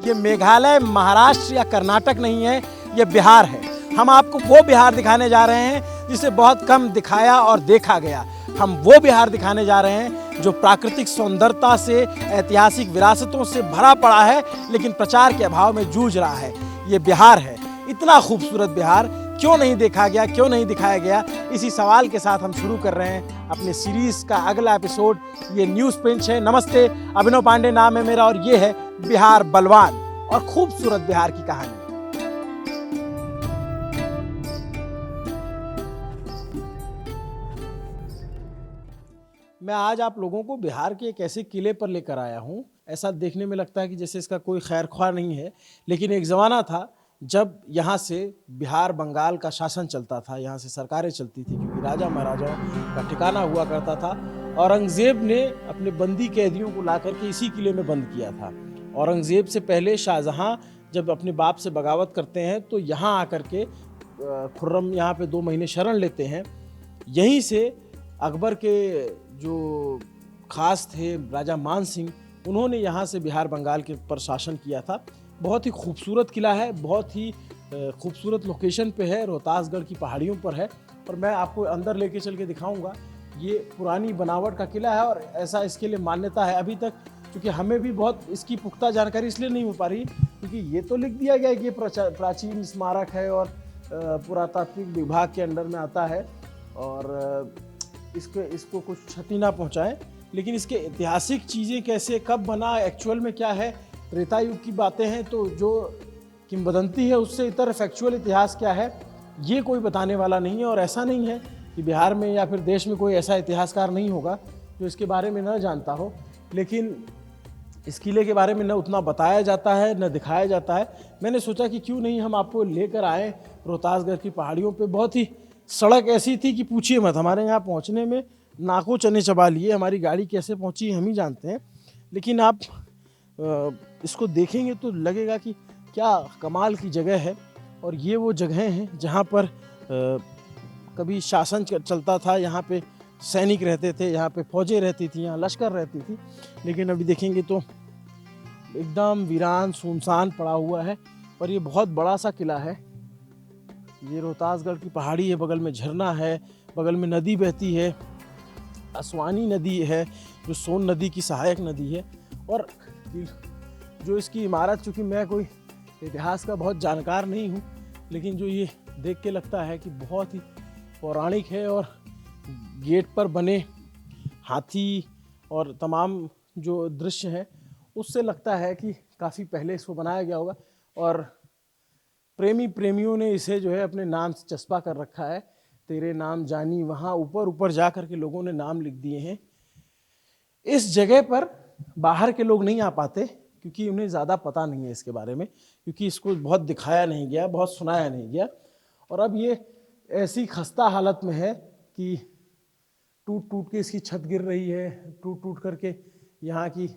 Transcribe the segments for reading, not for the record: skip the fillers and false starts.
ये मेघालय, महाराष्ट्र या कर्नाटक नहीं है, ये बिहार है। हम आपको वो बिहार दिखाने जा रहे हैं जिसे बहुत कम दिखाया और देखा गया। हम वो बिहार दिखाने जा रहे हैं जो प्राकृतिक सौंदर्यता से, ऐतिहासिक विरासतों से भरा पड़ा है, लेकिन प्रचार के अभाव में जूझ रहा है। ये बिहार है। इतना खूबसूरत बिहार क्यों नहीं देखा गया, क्यों नहीं दिखाया गया? इसी सवाल के साथ हम शुरू कर रहे हैं अपने सीरीज का अगला एपिसोड। ये न्यूज़ पिंच है। नमस्ते, अभिनव पांडे नाम है मेरा और ये है बिहार बलवान और खूबसूरत बिहार की कहानी। मैं आज आप लोगों को बिहार के एक ऐसे किले पर लेकर आया हूँ। ऐसा देखने में लगता है कि जैसे इसका कोई खैर ख्वाह नहीं है, लेकिन एक ज़माना था जब यहाँ से बिहार बंगाल का शासन चलता था, यहाँ से सरकारें चलती थी, क्योंकि राजा महाराजाओं का ठिकाना हुआ करता था। औरंगज़ेब ने अपने बंदी कैदियों को ला करके इसी किले में बंद किया था। औरंगज़ेब से पहले शाहजहाँ जब अपने बाप से बगावत करते हैं तो यहाँ आकर के खुर्रम यहाँ पे 2 महीने शरण लेते हैं। यहीं से अकबर के जो खास थे राजा मान सिंह, उन्होंने यहाँ से बिहार बंगाल के पर शासन किया था। बहुत ही खूबसूरत किला है, बहुत ही खूबसूरत लोकेशन पे है, रोहतासगढ़ की पहाड़ियों पर है और मैं आपको अंदर लेके चल के दिखाऊंगा। ये पुरानी बनावट का किला है और ऐसा इसके लिए मान्यता है अभी तक, क्योंकि हमें भी बहुत इसकी पुख्ता जानकारी इसलिए नहीं हो पा रही क्योंकि ये तो लिख दिया गया है कि ये प्राचीन स्मारक है और पुरातात्विक विभाग के अंडर में आता है और इसको कुछ क्षति ना पहुंचाए, लेकिन इसके ऐतिहासिक चीज़ें कैसे, कब बना, एक्चुअल में क्या है, त्रेता युग की बातें हैं, तो जो किंवदंती है उससे इतर फैक्चुअल इतिहास क्या है, ये कोई बताने वाला नहीं है। और ऐसा नहीं है कि बिहार में या फिर देश में कोई ऐसा इतिहासकार नहीं होगा जो इसके बारे में न जानता हो, लेकिन इस किले के बारे में न उतना बताया जाता है न दिखाया जाता है। मैंने सोचा कि क्यों नहीं हम आपको लेकर आए रोहतासगढ़ की पहाड़ियों पर। बहुत ही सड़क ऐसी थी कि पूछिए मत, हमारे यहाँ पहुँचने में नाकों चने चबा लिए। हमारी गाड़ी कैसे पहुँची हम ही जानते हैं, लेकिन आप इसको देखेंगे तो लगेगा कि क्या कमाल की जगह है। और ये वो जगहें हैं जहाँ पर कभी शासन चलता था, यहाँ पे सैनिक रहते थे, यहाँ पे फौजें रहती थी, यहाँ लश्कर रहती थी। लेकिन अभी देखेंगे तो एकदम वीरान सुनसान पड़ा हुआ है और ये बहुत बड़ा सा किला है। ये रोहतासगढ़ की पहाड़ी है, बगल में झरना है, बगल में नदी बहती है, असवानी नदी है जो सोन नदी की सहायक नदी है। और जो इसकी इमारत, चूँकि मैं कोई इतिहास का बहुत जानकार नहीं हूँ, लेकिन जो ये देख के लगता है कि बहुत ही पौराणिक है और गेट पर बने हाथी और तमाम जो दृश्य हैं उससे लगता है कि काफ़ी पहले इसको बनाया गया होगा। और प्रेमियों ने इसे जो है अपने नाम से चस्पा कर रखा है, तेरे नाम जानी। वहाँ ऊपर जा कर के लोगों ने नाम लिख दिए हैं। इस जगह पर बाहर के लोग नहीं आ पाते क्योंकि उन्हें ज़्यादा पता नहीं है इसके बारे में, क्योंकि इसको बहुत दिखाया नहीं गया, बहुत सुनाया नहीं गया। और अब ये ऐसी खस्ता हालत में है कि टूट के इसकी छत गिर रही है, टूट करके यहाँ की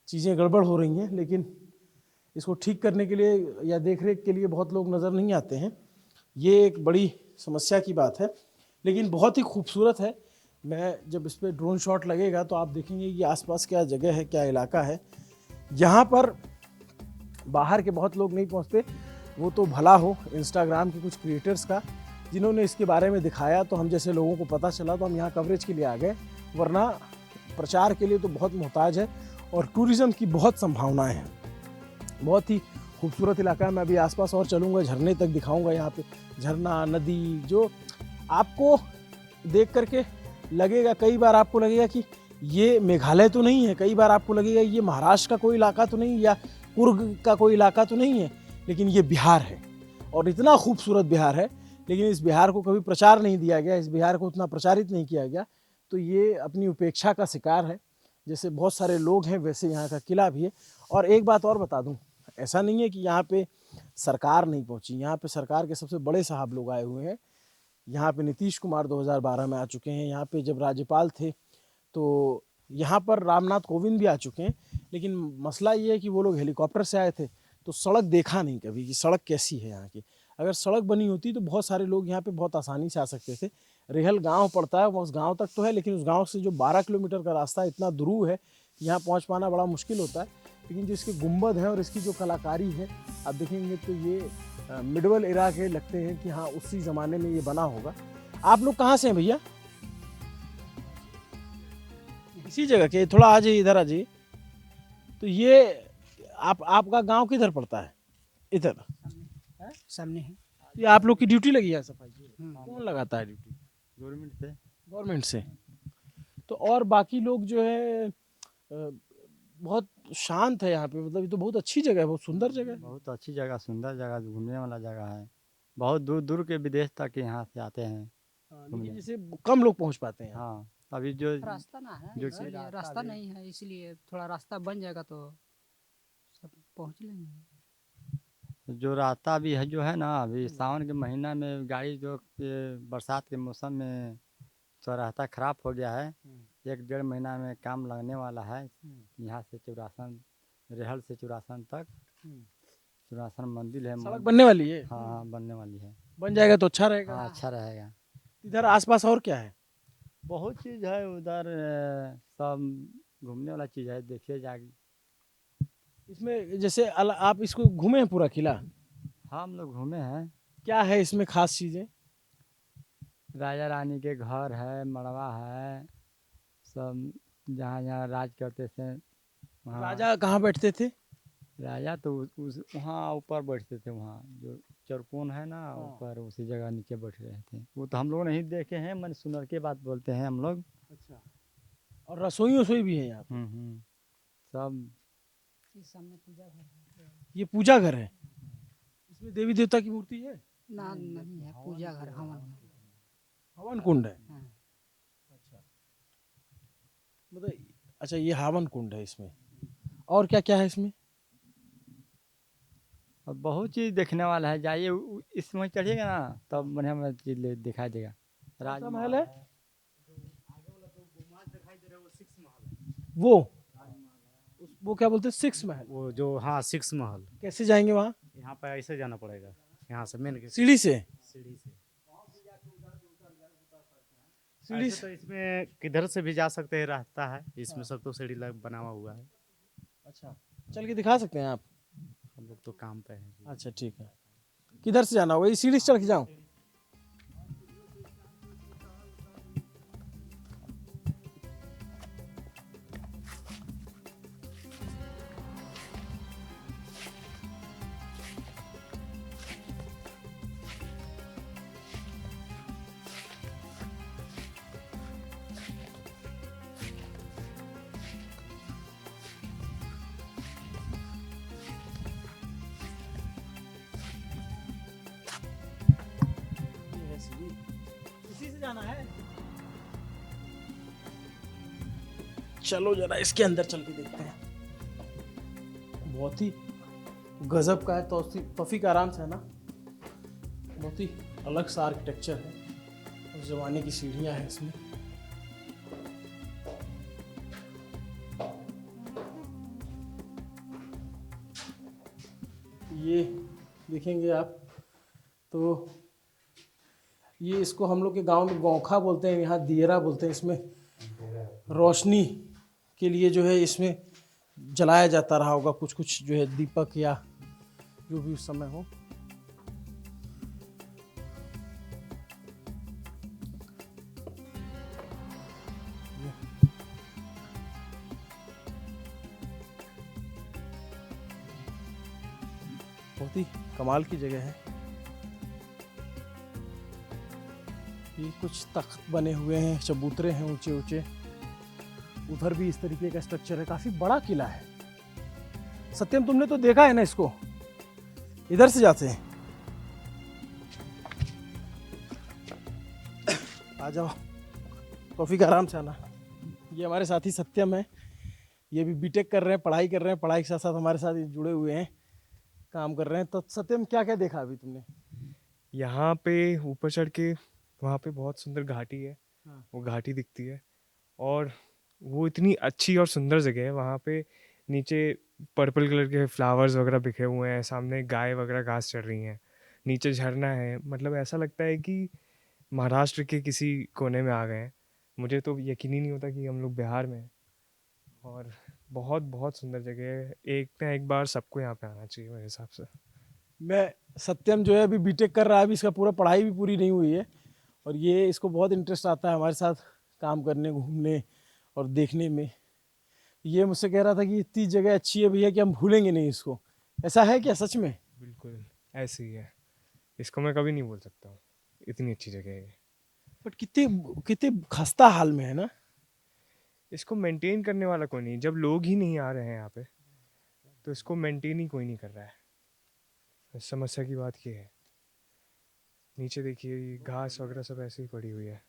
चीज़ें गड़बड़ हो रही हैं, लेकिन इसको ठीक करने के लिए या देखरेख के लिए बहुत लोग नज़र नहीं आते हैं। ये एक बड़ी समस्या की बात है, लेकिन बहुत ही खूबसूरत है। मैं जब इस पर ड्रोन शॉट लगेगा तो आप देखेंगे कि आसपास क्या जगह है, क्या इलाका है। यहाँ पर बाहर के बहुत लोग नहीं पहुँचते, वो तो भला हो इंस्टाग्राम के कुछ क्रिएटर्स का, जिन्होंने इसके बारे में दिखाया तो हम जैसे लोगों को पता चला तो हम यहाँ कवरेज के लिए आ गए, वरना प्रचार के लिए तो बहुत मोहताज है और टूरिज़्म की बहुत संभावनाएँ हैं। बहुत ही खूबसूरत इलाका है। मैं अभी आसपास और चलूँगा, झरने तक दिखाऊँगा। यहाँ पे झरना, नदी, जो आपको देख करके लगेगा, कई बार आपको लगेगा कि ये मेघालय तो नहीं है, कई बार आपको लगेगा ये महाराष्ट्र का कोई इलाका तो नहीं या कुर्ग का कोई इलाका तो नहीं है, लेकिन ये बिहार है और इतना खूबसूरत बिहार है। लेकिन इस बिहार को कभी प्रचार नहीं दिया गया, इस बिहार को उतना प्रचारित नहीं किया गया, तो ये अपनी उपेक्षा का शिकार है। जैसे बहुत सारे लोग हैं वैसे यहाँ का किला भी है। और एक बात और बता दूँ, ऐसा नहीं है कि यहाँ पे सरकार नहीं पहुँची, यहाँ पे सरकार के सबसे बड़े साहब लोग आए हुए हैं। यहाँ पे नीतीश कुमार 2012 में आ चुके हैं, यहाँ पे जब राज्यपाल थे तो यहाँ पर रामनाथ कोविंद भी आ चुके हैं। लेकिन मसला ये है कि वो लोग हेलीकॉप्टर से आए थे तो सड़क देखा नहीं कभी कि सड़क कैसी है यहाँ की। अगर सड़क बनी होती तो बहुत सारे लोग यहाँ पे बहुत आसानी से आ सकते थे। रेहल गांव पड़ता है, उस गांव तक तो है, लेकिन उस गांव से जो 12 किलोमीटर का रास्ता इतना दूर है, यहाँ पहुँच पाना बड़ा मुश्किल होता है। लेकिन जो इसके गुंबद हैं और इसकी जो कलाकारी है आप देखेंगे तो ये मिडवल इरा के लगते हैं कि हाँ उसी ज़माने में ये बना होगा। आप लोग कहाँ से हैं भैया? इसी जगह के? थोड़ा आ जाइए, इधर आ जाइए। तो ये आपका गांव किधर पड़ता है? इधर सामने है। ये आप लोग की ड्यूटी लगी है सफाई की? कौन लगाता है ड्यूटी? गवर्नमेंट से। गवर्नमेंट से। तो और बाकी लोग जो है बहुत शांत है यहाँ पे, मतलब ये तो बहुत अच्छी जगह है, बहुत सुंदर जगह है। बहुत अच्छी जगह, सुंदर जगह, घूमने वाला जगह है। बहुत दूर दूर के विदेश तक यहाँ से आते हैं। हाँ, लेकिन जैसे कम लोग पहुँच पाते हैं। हाँ, अभी जो रास्ता ना है, जो इसलिए रास्ता नहीं है, इसलिए थोड़ा रास्ता बन जाएगा तो सब पहुँच लेंगे। जो रास्ता भी है जो है ना, अभी सावन के महीना में गाड़ी जो ये बरसात के मौसम में तो रास्ता खराब हो गया है। 1-1.5 महीना में काम लगने वाला है। यहाँ से चौरासन, रेहल से चौरासन तक चौरासन मंदिर है। सड़क बनने वाली है? हाँ, बनने वाली है। बन जाएगा तो अच्छा रहेगा। हाँ, अच्छा रहेगा। इधर आसपास और क्या है? बहुत चीज़ है उधर, सब घूमने वाला चीज़ है, देखिए जाके। इसमें जैसे आप इसको घूमे हैं पूरा किला? हाँ, हम लोग घूमे हैं। क्या है इसमें खास चीजें? राजा रानी के घर है, मड़वा है, सब जहाँ जहाँ राज करते थे वहाँ। राजा कहाँ बैठते थे? राजा तो उस वहाँ ऊपर बैठते थे, वहाँ जो चरकोन है ना, ऊपर उसी जगह नीचे बैठ रहे थे। वो तो हम लोग नहीं देखे हैं, मैंने सुनर के बात बोलते हैं हम लोग। अच्छा। और रसोई भी है यहाँ पे? सब। इस सामने पूजा घर है। ये पूजा घर है? इसमें देवी देवता की मूर्ति है? ना नहीं है, पूजा घर, हवन हवन कुंड है? हाँ। अच्छा, मतलब अच्छा ये हवन कुंड है इसमें। और क्या क्या है इसमें? और बहुत चीज़ देखने वाला है, जाइए इसमें चढ़िएगा ना तब बढ़िया बढ़िया चीज़ दिखाई देगा। राजमहल है वो? वो क्या बोलते हैं, सिक्स महल? वो जो, हाँ, 6 महल। कैसे जाएंगे वहाँ? यहाँ पर ऐसे जाना पड़ेगा, यहाँ से मेन गेट, सीढ़ी से? सीढ़ी से। सीढ़ी ऐसे तो इसमें किधर से भी जा सकते हैं, रास्ता है इसमें, सब तो सीढ़ी बना हुआ है। अच्छा, चल के दिखा सकते हैं आप? हम लोग तो काम पे हैं। अच्छा ठीक है। किधर से जाना होगा? ये सीढ़ी से चढ़ के जाऊँ? इसी से जाना है? चलो जरा इसके अंदर चल के देखते हैं। बहुत ही गजब का है, तौफीक आराम से है ना। बहुत ही अलग सा आर्किटेक्चर है, उस जमाने की सीढ़ियां हैं इसमें। ये देखेंगे आप तो ये इसको हम लोग के गांव में गौखा बोलते हैं, यहाँ दियरा बोलते हैं। इसमें रोशनी के लिए जो है इसमें जलाया जाता रहा होगा कुछ कुछ जो है दीपक या जो भी उस समय हो। बहुत ही कमाल की जगह है। ये कुछ तख्त बने हुए हैं, चबूतरे हैं ऊंचे ऊंचे। उधर भी इस तरीके का स्ट्रक्चर है, काफी बड़ा किला है। सत्यम तुमने तो देखा है ना इसको? इधर से जाते हैं, आ जाओ, तौफीक आराम से आना। ये हमारे साथी सत्यम है, ये भी बीटेक कर रहे हैं, पढ़ाई कर रहे हैं, पढ़ाई के साथ साथ हमारे साथ ये जुड़े हुए हैं, काम कर रहे हैं। तो सत्यम क्या क्या देखा अभी तुमने? यहाँ पे ऊपर चढ़ के वहाँ पे बहुत सुंदर घाटी है। हाँ। वो घाटी दिखती है और वो इतनी अच्छी और सुंदर जगह है। वहाँ पे नीचे पर्पल कलर के फ्लावर्स वगैरह बिखरे हुए हैं, सामने गाय वगैरह घास चर रही हैं, नीचे झरना है। मतलब ऐसा लगता है कि महाराष्ट्र के किसी कोने में आ गए हैं। मुझे तो यकीन ही नहीं होता कि हम लोग बिहार में हैं। और बहुत बहुत सुंदर जगह है, एक ना एक बार सबको यहाँ पे आना चाहिए मेरे हिसाब से। मैं सत्यम जो है अभी बीटेक कर रहा है, अभी इसका पूरा पढ़ाई भी पूरी नहीं हुई है और ये इसको बहुत इंटरेस्ट आता है हमारे साथ काम करने, घूमने और देखने में। ये मुझसे कह रहा था कि इतनी जगह अच्छी है भैया कि हम भूलेंगे नहीं इसको। ऐसा है क्या सच में? बिल्कुल ऐसे ही है, इसको मैं कभी नहीं बोल सकता हूँ, इतनी अच्छी जगह है ये। बट कितने कितने खस्ता हाल में है ना। इसको मेंटेन करने वाला कोई नहीं, जब लोग ही नहीं आ रहे हैं यहाँ पे तो इसको मेंटेन ही कोई नहीं कर रहा है। समस्या की बात ये है। नीचे देखिए ये घास वगैरह सब ऐसे ही पड़ी हुई है,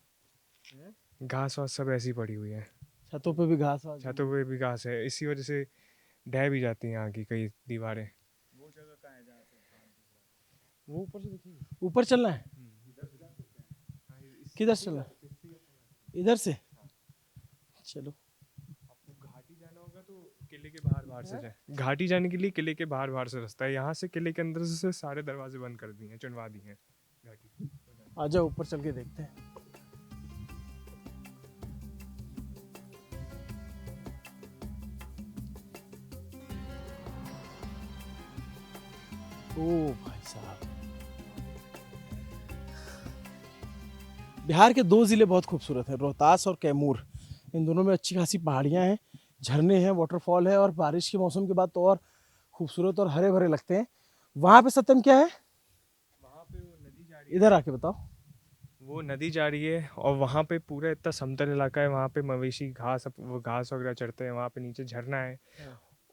घास वास सब ऐसी पड़ी हुई है, छतों पे भी घास वास। छतों पे भी घास है, इसी वजह से ढह भी जाती हैं यहाँ की कई दीवारें। वो ऊपर से देखिए, ऊपर चलना है? किधर से चलना है? इधर से? चलो। आपको घाटी जाना होगा तो किले के बाहर बाहर से जाए, घाटी जाने के लिए किले के बाहर बाहर से रास्ता है, यहाँ से किले के अंदर से सारे दरवाजे बंद कर दिए हैं, चुनवा दिए हैं घाटी। आ जाओ ऊपर चल के देखते हैं। ओ भाई साहब, बिहार के दो ज़िले बहुत खूबसूरत हैं, रोहतास और कैमूर। इन दोनों में अच्छी खासी पहाड़ियाँ हैं, झरने हैं, वाटरफॉल है और बारिश के मौसम के बाद तो और खूबसूरत और हरे भरे लगते हैं। वहाँ पे सत्यम क्या है? वहाँ पे वो नदी जा रही है, इधर आके बताओ। वो नदी जा रही है और वहाँ पे पूरा इतना समतल इलाका है, वहाँ पे मवेशी घास वो घास वगैरह चढ़ते हैं, वहाँ पे नीचे झरना है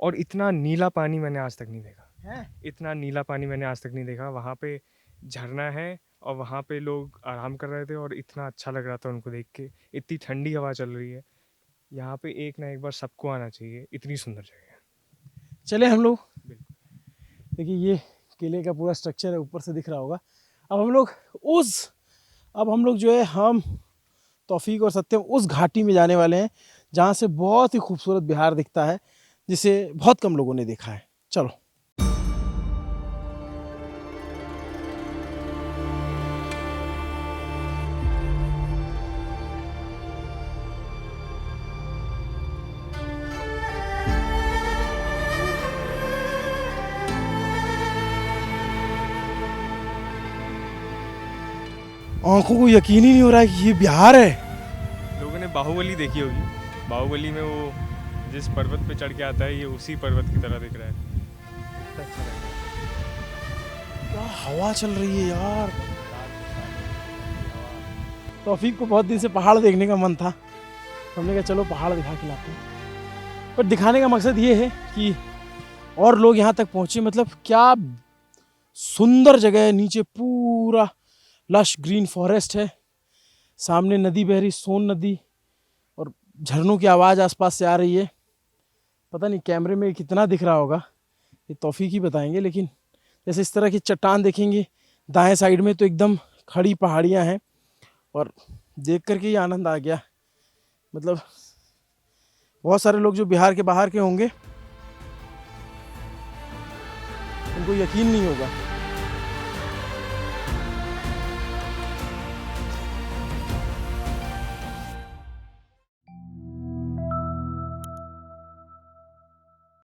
और इतना नीला पानी मैंने आज तक नहीं देखा है? इतना नीला पानी मैंने आज तक नहीं देखा। वहाँ पे झरना है और वहाँ पे लोग आराम कर रहे थे और इतना अच्छा लग रहा था उनको देख के, इतनी ठंडी हवा चल रही है। यहाँ पे एक ना एक बार सबको आना चाहिए, इतनी सुंदर जगह है। चले हम लोग। बिल्कुल। देखिए ये किले का पूरा स्ट्रक्चर है, ऊपर से दिख रहा होगा। अब हम लोग जो है, हम तौफीक और सत्यम उस घाटी में जाने वाले हैं जहाँ से बहुत ही खूबसूरत बिहार दिखता है, जिसे बहुत कम लोगों ने देखा है। चलो। आंखों को यकीन ही नहीं हो रहा है कि ये बिहार है। लोगों ने बाहुबली देखी होगी, बाहुबली में वो जिस पर्वत पे चढ़ के आता है, ये उसी पर्वत की तरह दिख रहा है। कितना अच्छा लग रहा है। क्या हवा चल रही है यार। तौफीक को बहुत दिन से पहाड़ देखने का मन था, हमने कहा चलो पहाड़ दिखा के लाते हैं। पर दिखाने का मकसद ये है कि और लोग यहाँ तक पहुँचे। मतलब क्या सुंदर जगह है, नीचे पूरा लश ग्रीन फॉरेस्ट है, सामने नदी बह रही, सोन नदी, और झरनों की आवाज़ आसपास से आ रही है। पता नहीं कैमरे में कितना दिख रहा होगा, ये तौफीक ही बताएंगे। लेकिन जैसे इस तरह की चट्टान देखेंगे दाएं साइड में तो एकदम खड़ी पहाड़ियाँ हैं और देख करके ही आनंद आ गया। मतलब बहुत सारे लोग जो बिहार के बाहर के होंगे उनको यकीन नहीं होगा